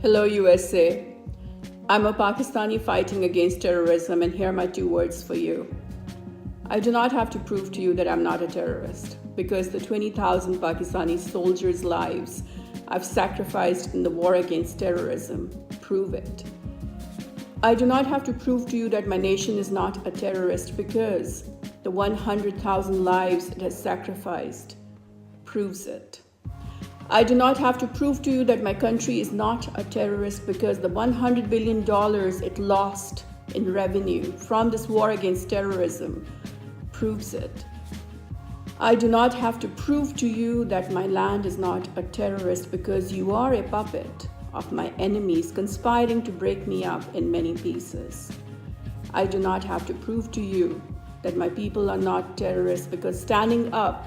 Hello, USA. I'm a Pakistani fighting against terrorism, and here are my 2 words for you. I do not have to prove to you that I'm not a terrorist, because the 20,000 Pakistani soldiers' lives I've sacrificed in the war against terrorism prove it. I do not have to prove to you that my nation is not a terrorist, because the 100,000 lives it has sacrificed proves it. I do not have to prove to you that my country is not a terrorist, because the $100 billion it lost in revenue from this war against terrorism proves it. I do not have to prove to you that my land is not a terrorist, because you are a puppet of my enemies conspiring to break me up in many pieces. I do not have to prove to you that my people are not terrorists, because standing up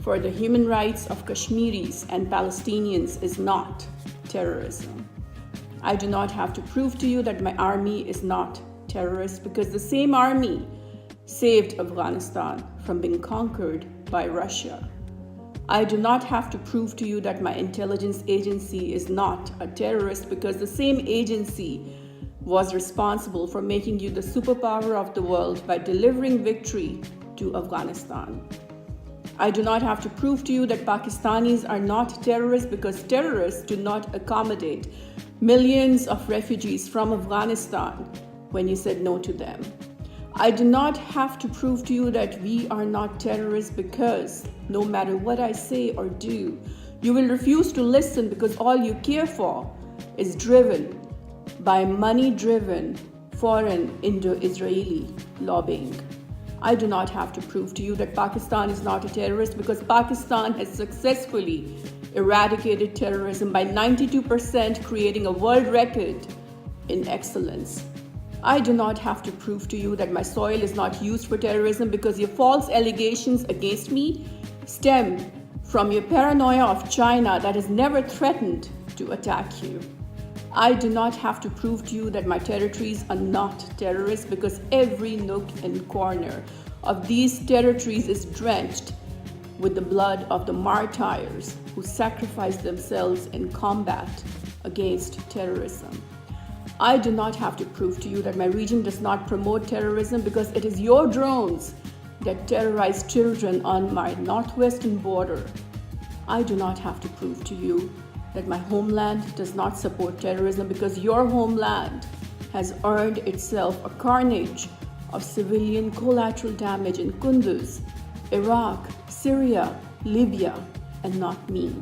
for the human rights of Kashmiris and Palestinians is not terrorism. I do not have to prove to you that my army is not terrorist, because the same army saved Afghanistan from being conquered by Russia. I do not have to prove to you that my intelligence agency is not a terrorist, because the same agency was responsible for making you the superpower of the world by delivering victory to Afghanistan. I do not have to prove to you that Pakistanis are not terrorists, because terrorists do not accommodate millions of refugees from Afghanistan when you said no to them. I do not have to prove to you that we are not terrorists, because no matter what I say or do, you will refuse to listen, because all you care for is driven by money-driven foreign Indo-Israeli lobbying. I do not have to prove to you that Pakistan is not a terrorist, because Pakistan has successfully eradicated terrorism by 92%, creating a world record in excellence. I do not have to prove to you that my soil is not used for terrorism, because your false allegations against me stem from your paranoia of China that has never threatened to attack you. I do not have to prove to you that my territories are not terrorists, because every nook and corner of these territories is drenched with the blood of the martyrs who sacrificed themselves in combat against terrorism. I do not have to prove to you that my region does not promote terrorism, because it is your drones that terrorize children on my northwestern border. I do not have to prove to you that my homeland does not support terrorism, because your homeland has earned itself a carnage of civilian collateral damage in Kunduz, Iraq, Syria, Libya, and not me.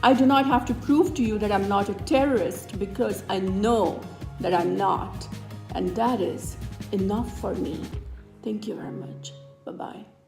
I do not have to prove to you that I'm not a terrorist, because I know that I'm not, and that is enough for me. Thank you very much. Bye-bye.